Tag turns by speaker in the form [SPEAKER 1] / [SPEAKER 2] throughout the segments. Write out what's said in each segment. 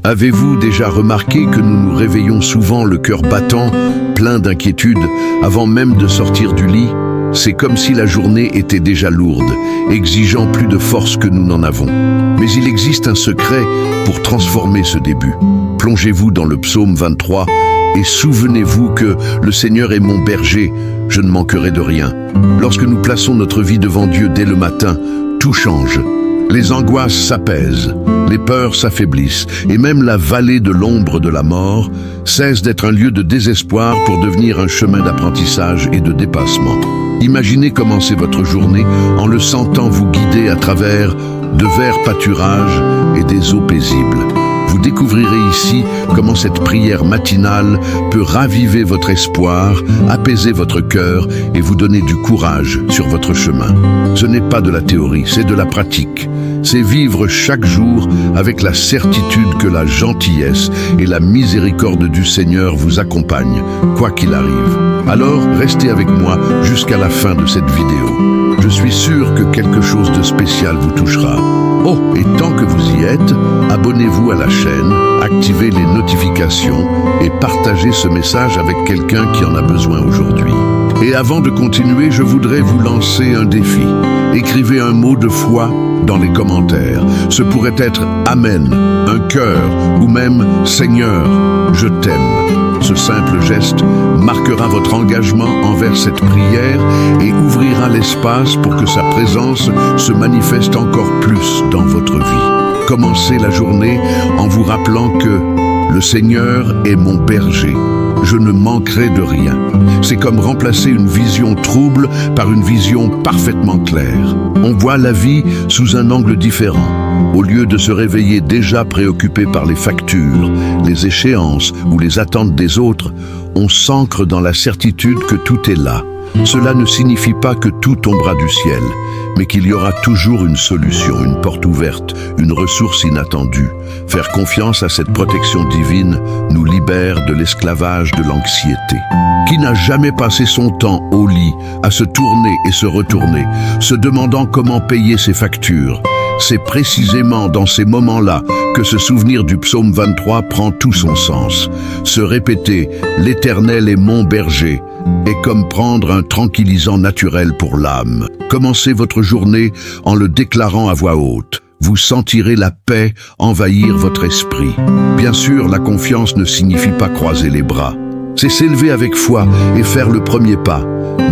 [SPEAKER 1] Avez-vous déjà remarqué que nous nous réveillons souvent le cœur battant, plein d'inquiétude, avant même de sortir du lit? C'est comme si la journée était déjà lourde, exigeant plus de force que nous n'en avons. Mais il existe un secret pour transformer ce début. Plongez-vous dans le psaume 23 et souvenez-vous que le Seigneur est mon berger, je ne manquerai de rien. Lorsque nous plaçons notre vie devant Dieu dès le matin, tout change. Les angoisses s'apaisent, les peurs s'affaiblissent, et même la vallée de l'ombre de la mort cesse d'être un lieu de désespoir pour devenir un chemin d'apprentissage et de dépassement. Imaginez commencer votre journée en le sentant vous guider à travers de verts pâturages et des eaux paisibles. Vous découvrirez ici comment cette prière matinale peut raviver votre espoir, apaiser votre cœur et vous donner du courage sur votre chemin. Ce n'est pas de la théorie, c'est de la pratique. C'est vivre chaque jour avec la certitude que la gentillesse et la miséricorde du Seigneur vous accompagnent, quoi qu'il arrive. Alors, restez avec moi jusqu'à la fin de cette vidéo. Je suis sûr que quelque chose de spécial vous touchera. Oh, et tant que vous y êtes, abonnez-vous à la chaîne, activez les notifications et partagez ce message avec quelqu'un qui en a besoin aujourd'hui. Et avant de continuer, je voudrais vous lancer un défi. Écrivez un mot de foi dans les commentaires. Ce pourrait être Amen, un cœur ou même Seigneur, je t'aime. Ce simple geste marquera votre engagement envers cette prière et ouvrira l'espace pour que sa présence se manifeste encore plus dans votre vie. Commencez la journée en vous rappelant que le Seigneur est mon berger. Je ne manquerai de rien. C'est comme remplacer une vision trouble par une vision parfaitement claire. On voit la vie sous un angle différent. Au lieu de se réveiller déjà préoccupé par les factures, les échéances ou les attentes des autres, on s'ancre dans la certitude que tout est là. Cela ne signifie pas que tout tombera du ciel, mais qu'il y aura toujours une solution, une porte ouverte, une ressource inattendue. Faire confiance à cette protection divine nous libère de l'esclavage de l'anxiété. Qui n'a jamais passé son temps au lit à se tourner et se retourner, se demandant comment payer ses factures? C'est précisément dans ces moments-là que ce souvenir du psaume 23 prend tout son sens. Se répéter « L'Éternel est mon berger » est comme prendre un tranquillisant naturel pour l'âme. Commencez votre journée en le déclarant à voix haute. Vous sentirez la paix envahir votre esprit. Bien sûr, la confiance ne signifie pas croiser les bras. C'est s'élever avec foi et faire le premier pas,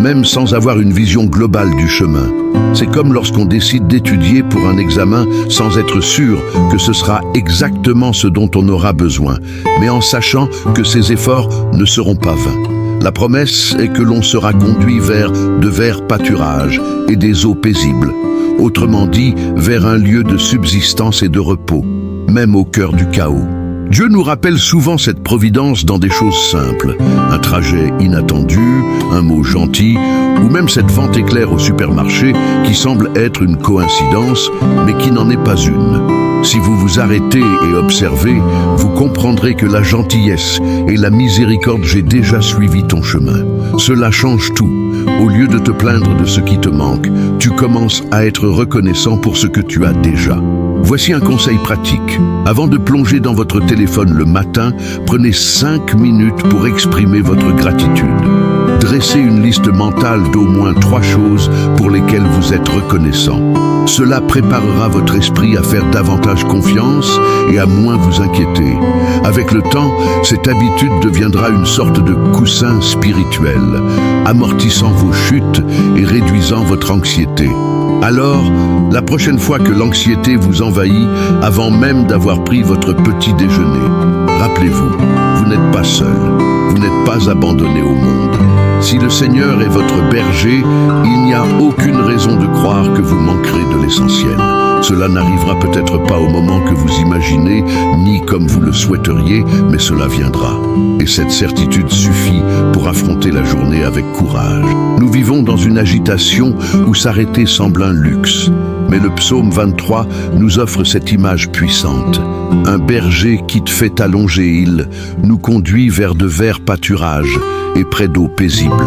[SPEAKER 1] même sans avoir une vision globale du chemin. C'est comme lorsqu'on décide d'étudier pour un examen sans être sûr que ce sera exactement ce dont on aura besoin, mais en sachant que ces efforts ne seront pas vains. La promesse est que l'on sera conduit vers de verts pâturages et des eaux paisibles, autrement dit, vers un lieu de subsistance et de repos, même au cœur du chaos. Dieu nous rappelle souvent cette providence dans des choses simples, un trajet inattendu, un mot gentil, ou même cette vente éclair au supermarché qui semble être une coïncidence, mais qui n'en est pas une. Si vous vous arrêtez et observez, vous comprendrez que la gentillesse et la miséricorde j'ai déjà suivi ton chemin. Cela change tout. Au lieu de te plaindre de ce qui te manque, tu commences à être reconnaissant pour ce que tu as déjà. Voici un conseil pratique. Avant de plonger dans votre téléphone le matin, prenez 5 minutes pour exprimer votre gratitude. Dressez une liste mentale d'au moins 3 choses pour lesquelles vous êtes reconnaissant. Cela préparera votre esprit à faire davantage confiance et à moins vous inquiéter. Avec le temps, cette habitude deviendra une sorte de coussin spirituel, amortissant vos chutes et réduisant votre anxiété. Alors, la prochaine fois que l'anxiété vous envahit, avant même d'avoir pris votre petit déjeuner, rappelez-vous, vous n'êtes pas seul, vous n'êtes pas abandonné au monde. Si le Seigneur est votre berger, il n'y a aucune raison de croire que vous manquerez de l'essentiel. Cela n'arrivera peut-être pas au moment que vous imaginez, ni comme vous le souhaiteriez, mais cela viendra. Et cette certitude suffit pour affronter la journée avec courage. Nous vivons dans une agitation où s'arrêter semble un luxe. Mais le psaume 23 nous offre cette image puissante. Un berger qui te fait allonger, il nous conduit vers de verts pâturages et près d'eau paisible.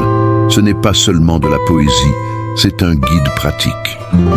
[SPEAKER 1] Ce n'est pas seulement de la poésie, c'est un guide pratique.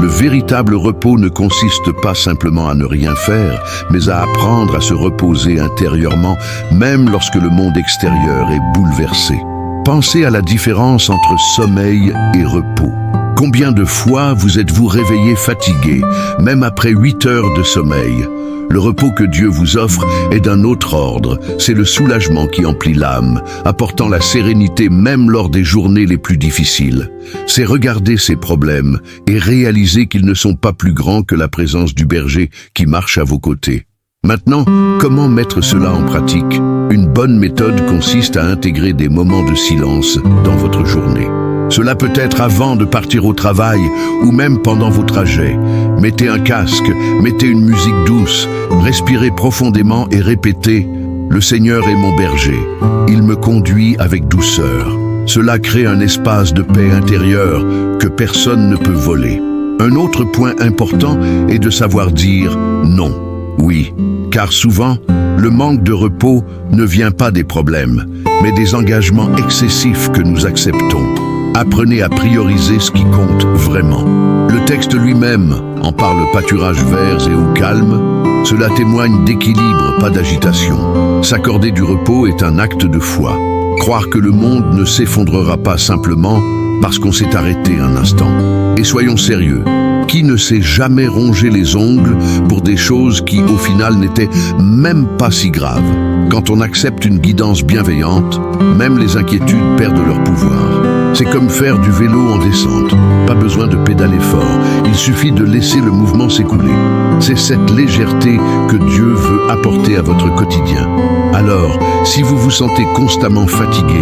[SPEAKER 1] Le véritable repos ne consiste pas simplement à ne rien faire, mais à apprendre à se reposer intérieurement, même lorsque le monde extérieur est bouleversé. Pensez à la différence entre sommeil et repos. Combien de fois vous êtes-vous réveillé fatigué, même après 8 heures de sommeil? Le repos que Dieu vous offre est d'un autre ordre, c'est le soulagement qui emplit l'âme, apportant la sérénité même lors des journées les plus difficiles. C'est regarder ces problèmes et réaliser qu'ils ne sont pas plus grands que la présence du berger qui marche à vos côtés. Maintenant, comment mettre cela en pratique? Une bonne méthode consiste à intégrer des moments de silence dans votre journée. Cela peut être avant de partir au travail ou même pendant vos trajets. Mettez un casque, mettez une musique douce, respirez profondément et répétez « Le Seigneur est mon berger, il me conduit avec douceur ». Cela crée un espace de paix intérieure que personne ne peut voler. Un autre point important est de savoir dire « non ». Oui, car souvent, le manque de repos ne vient pas des problèmes, mais des engagements excessifs que nous acceptons. Apprenez à prioriser ce qui compte vraiment. Le texte lui-même en parle pâturage verts et eau calme. Cela témoigne d'équilibre, pas d'agitation. S'accorder du repos est un acte de foi. Croire que le monde ne s'effondrera pas simplement parce qu'on s'est arrêté un instant. Et soyons sérieux, qui ne s'est jamais rongé les ongles pour des choses qui, au final, n'étaient même pas si graves? Quand on accepte une guidance bienveillante, même les inquiétudes perdent leur pouvoir. C'est comme faire du vélo en descente. Pas besoin de pédaler fort, il suffit de laisser le mouvement s'écouler. C'est cette légèreté que Dieu veut apporter à votre quotidien. Alors, si vous vous sentez constamment fatigué,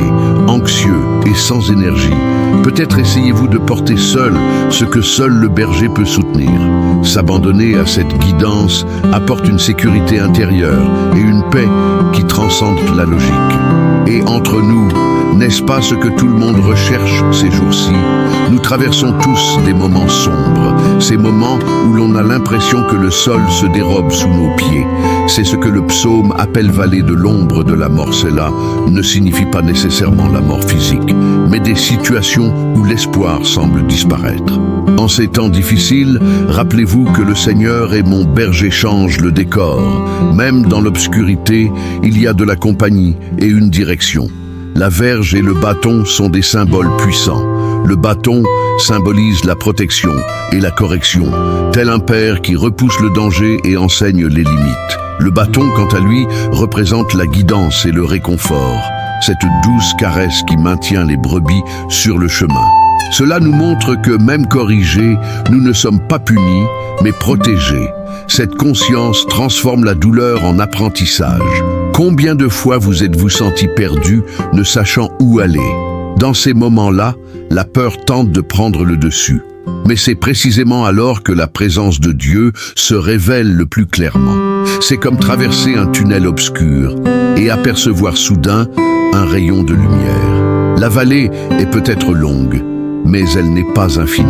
[SPEAKER 1] anxieux et sans énergie, peut-être essayez-vous de porter seul ce que seul le berger peut soutenir. S'abandonner à cette guidance apporte une sécurité intérieure et une paix qui transcende la logique. Et entre nous, n'est-ce pas ce que tout le monde recherche ces jours-ci? Nous traversons tous des moments sombres, ces moments où l'on a l'impression que le sol se dérobe sous nos pieds. C'est ce que le psaume appelle vallée de l'ombre de la mort. Cela ne signifie pas nécessairement la mort physique, mais des situations où l'espoir semble disparaître. En ces temps difficiles, rappelez-vous que le Seigneur et mon berger change le décor. Même dans l'obscurité, il y a de la compagnie et une direction. La verge et le bâton sont des symboles puissants. Le bâton symbolise la protection et la correction, tel un père qui repousse le danger et enseigne les limites. Le bâton, quant à lui, représente la guidance et le réconfort, cette douce caresse qui maintient les brebis sur le chemin. Cela nous montre que, même corrigés, nous ne sommes pas punis, mais protégés. Cette conscience transforme la douleur en apprentissage. Combien de fois vous êtes-vous senti perdu, ne sachant où aller? Dans ces moments-là, la peur tente de prendre le dessus. Mais c'est précisément alors que la présence de Dieu se révèle le plus clairement. C'est comme traverser un tunnel obscur et apercevoir soudain un rayon de lumière. La vallée est peut-être longue, mais elle n'est pas infinie.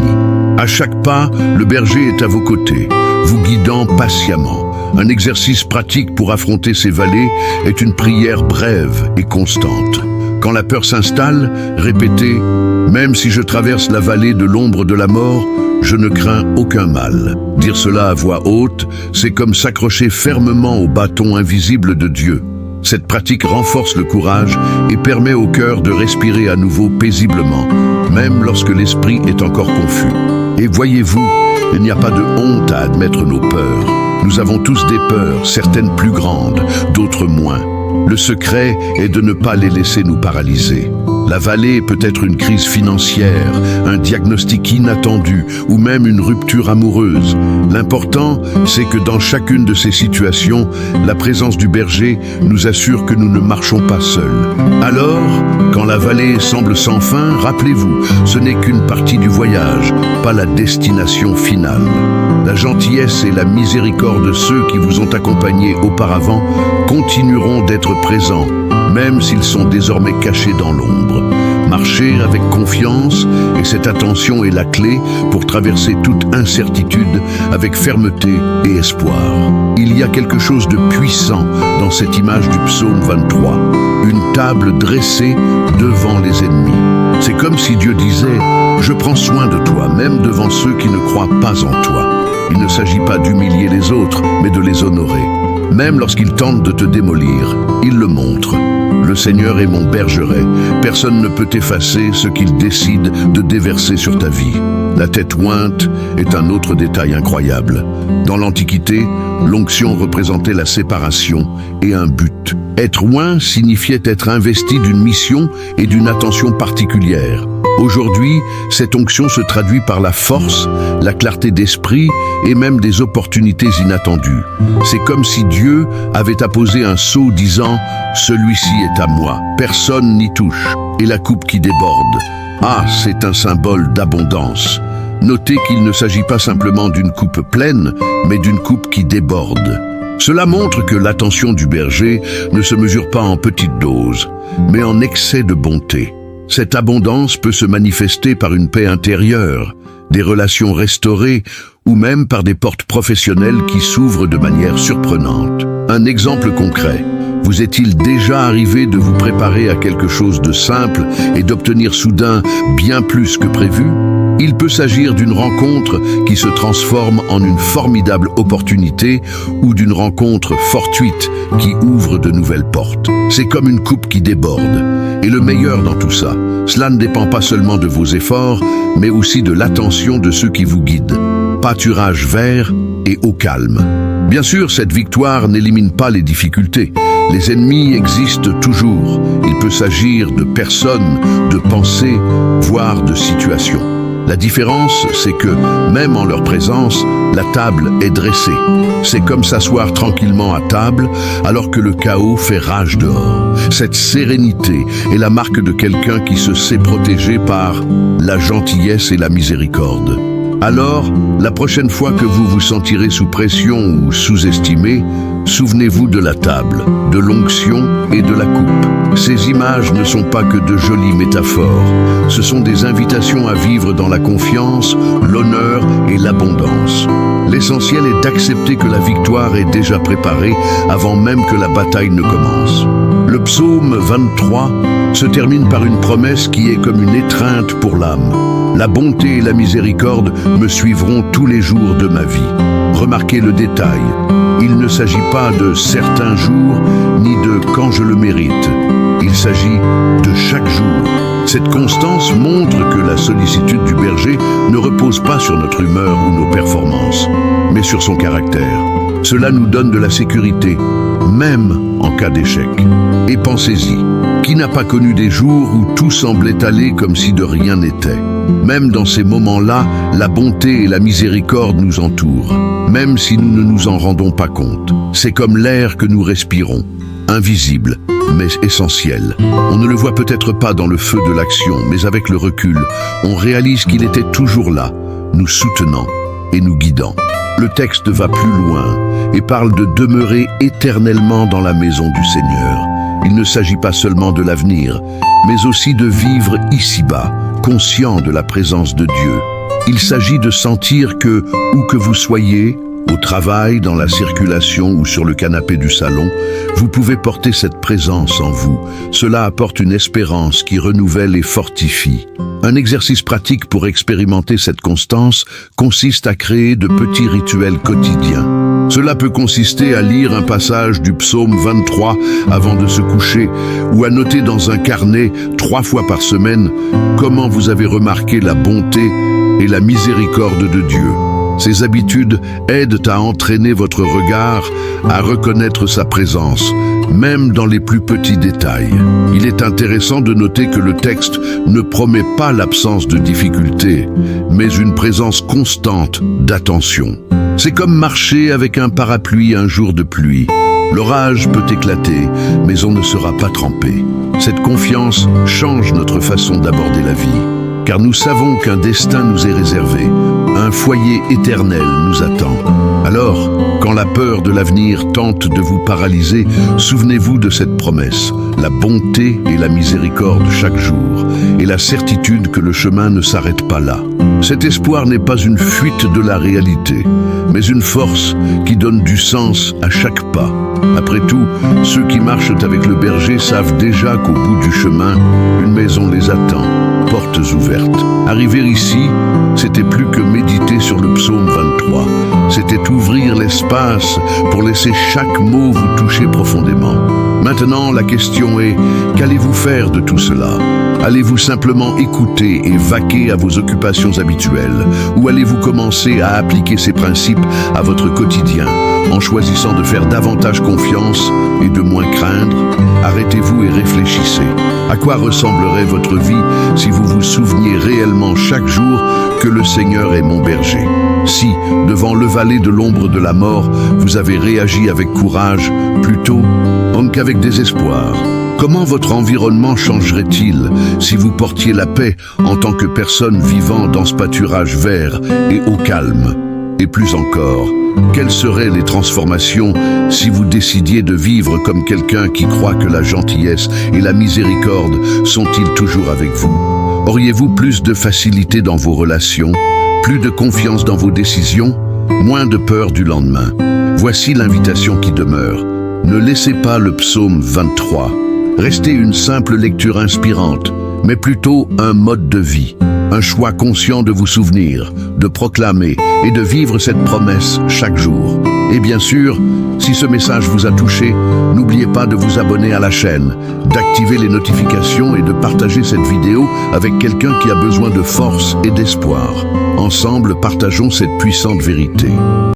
[SPEAKER 1] À chaque pas, le berger est à vos côtés, vous guidant patiemment. Un exercice pratique pour affronter ces vallées est une prière brève et constante. Quand la peur s'installe, répétez « Même si je traverse la vallée de l'ombre de la mort, je ne crains aucun mal ». Dire cela à voix haute, c'est comme s'accrocher fermement au bâton invisible de Dieu. Cette pratique renforce le courage et permet au cœur de respirer à nouveau paisiblement, même lorsque l'esprit est encore confus. Et voyez-vous, il n'y a pas de honte à admettre nos peurs. Nous avons tous des peurs, certaines plus grandes, d'autres moins. Le secret est de ne pas les laisser nous paralyser. La vallée peut être une crise financière, un diagnostic inattendu ou même une rupture amoureuse. L'important, c'est que dans chacune de ces situations, la présence du berger nous assure que nous ne marchons pas seuls. Alors, quand la vallée semble sans fin, rappelez-vous, ce n'est qu'une partie du voyage, pas la destination finale. La gentillesse et la miséricorde de ceux qui vous ont accompagné auparavant continueront d'être présents, même s'ils sont désormais cachés dans l'ombre. Marchez avec confiance, et cette attention est la clé pour traverser toute incertitude avec fermeté et espoir. Il y a quelque chose de puissant dans cette image du psaume 23, une table dressée devant les ennemis. C'est comme si Dieu disait « Je prends soin de toi, même devant ceux qui ne croient pas en toi ». Il ne s'agit pas d'humilier les autres, mais de les honorer. Même lorsqu'ils tentent de te démolir, il le montre. Le Seigneur est mon bergeret. Personne ne peut effacer ce qu'il décide de déverser sur ta vie. La tête ointe est un autre détail incroyable. Dans l'Antiquité, l'onction représentait la séparation et un but. Être oint signifiait être investi d'une mission et d'une attention particulière. Aujourd'hui, cette onction se traduit par la force, la clarté d'esprit et même des opportunités inattendues. C'est comme si Dieu avait apposé un sceau disant « Celui-ci est à moi, personne n'y touche » et la coupe qui déborde. Ah, c'est un symbole d'abondance. Notez qu'il ne s'agit pas simplement d'une coupe pleine, mais d'une coupe qui déborde. Cela montre que l'attention du berger ne se mesure pas en petites doses, mais en excès de bonté. Cette abondance peut se manifester par une paix intérieure, des relations restaurées ou même par des portes professionnelles qui s'ouvrent de manière surprenante. Un exemple concret. Vous est-il déjà arrivé de vous préparer à quelque chose de simple et d'obtenir soudain bien plus que prévu ? Il peut s'agir d'une rencontre qui se transforme en une formidable opportunité ou d'une rencontre fortuite qui ouvre de nouvelles portes. C'est comme une coupe qui déborde. Et le meilleur dans tout ça, cela ne dépend pas seulement de vos efforts, mais aussi de l'attention de ceux qui vous guident. Pâturage vert et au calme. Bien sûr, cette victoire n'élimine pas les difficultés. Les ennemis existent toujours. Il peut s'agir de personnes, de pensées, voire de situations. La différence, c'est que, même en leur présence, la table est dressée. C'est comme s'asseoir tranquillement à table, alors que le chaos fait rage dehors. Cette sérénité est la marque de quelqu'un qui se sait protégé par la gentillesse et la miséricorde. Alors, la prochaine fois que vous vous sentirez sous pression ou sous-estimé, souvenez-vous de la table, de l'onction et de la coupe. Ces images ne sont pas que de jolies métaphores. Ce sont des invitations à vivre dans la confiance, l'honneur et l'abondance. L'essentiel est d'accepter que la victoire est déjà préparée avant même que la bataille ne commence. Le psaume 23 se termine par une promesse qui est comme une étreinte pour l'âme. La bonté et la miséricorde me suivront tous les jours de ma vie. Remarquez le détail. Il ne s'agit pas de certains jours, ni de quand je le mérite. Il s'agit de chaque jour. Cette constance montre que la sollicitude du berger ne repose pas sur notre humeur ou nos performances, mais sur son caractère. Cela nous donne de la sécurité, même en cas d'échec. Et pensez-y, qui n'a pas connu des jours où tout semblait aller comme si de rien n'était ? Même dans ces moments-là, la bonté et la miséricorde nous entourent, même si nous ne nous en rendons pas compte. C'est comme l'air que nous respirons, invisible, mais essentiel. On ne le voit peut-être pas dans le feu de l'action, mais avec le recul, on réalise qu'il était toujours là, nous soutenant et nous guidant. Le texte va plus loin et parle de demeurer éternellement dans la maison du Seigneur. Il ne s'agit pas seulement de l'avenir, mais aussi de vivre ici-bas, conscient de la présence de Dieu. Il s'agit de sentir que, où que vous soyez, au travail, dans la circulation ou sur le canapé du salon, vous pouvez porter cette présence en vous. Cela apporte une espérance qui renouvelle et fortifie. Un exercice pratique pour expérimenter cette constance consiste à créer de petits rituels quotidiens. Cela peut consister à lire un passage du psaume 23 avant de se coucher ou à noter dans un carnet 3 fois par semaine comment vous avez remarqué la bonté et la miséricorde de Dieu. Ces habitudes aident à entraîner votre regard, à reconnaître sa présence, même dans les plus petits détails. Il est intéressant de noter que le texte ne promet pas l'absence de difficultés, mais une présence constante d'attention. C'est comme marcher avec un parapluie un jour de pluie. L'orage peut éclater, mais on ne sera pas trempé. Cette confiance change notre façon d'aborder la vie, car nous savons qu'un destin nous est réservé, un foyer éternel nous attend. Alors, quand la peur de l'avenir tente de vous paralyser, souvenez-vous de cette promesse, la bonté et la miséricorde chaque jour, et la certitude que le chemin ne s'arrête pas là. Cet espoir n'est pas une fuite de la réalité, mais mais une force qui donne du sens à chaque pas. Après tout, ceux qui marchent avec le berger savent déjà qu'au bout du chemin, une maison les attend, portes ouvertes. Arriver ici, c'était plus que méditer sur le psaume 23. C'était ouvrir l'espace pour laisser chaque mot vous toucher profondément. Maintenant, la question est, qu'allez-vous faire de tout cela ? Allez-vous simplement écouter et vaquer à vos occupations habituelles, ou allez-vous commencer à appliquer ces principes à votre quotidien, en choisissant de faire davantage confiance et de moins craindre? Arrêtez-vous et réfléchissez. À quoi ressemblerait votre vie si vous vous souveniez réellement chaque jour que le Seigneur est mon berger? Si, devant le vallée de l'ombre de la mort, vous avez réagi avec courage, plutôt qu'avec désespoir? Comment votre environnement changerait-il si vous portiez la paix en tant que personne vivant dans ce pâturage vert et au calme? Et plus encore, quelles seraient les transformations si vous décidiez de vivre comme quelqu'un qui croit que la gentillesse et la miséricorde sont-ils toujours avec vous? Auriez-vous plus de facilité dans vos relations, plus de confiance dans vos décisions, moins de peur du lendemain? Voici l'invitation qui demeure. Ne laissez pas le psaume 23 rester une simple lecture inspirante, mais plutôt un mode de vie, un choix conscient de vous souvenir, de proclamer et de vivre cette promesse chaque jour. Et bien sûr, si ce message vous a touché, n'oubliez pas de vous abonner à la chaîne, d'activer les notifications et de partager cette vidéo avec quelqu'un qui a besoin de force et d'espoir. Ensemble, partageons cette puissante vérité.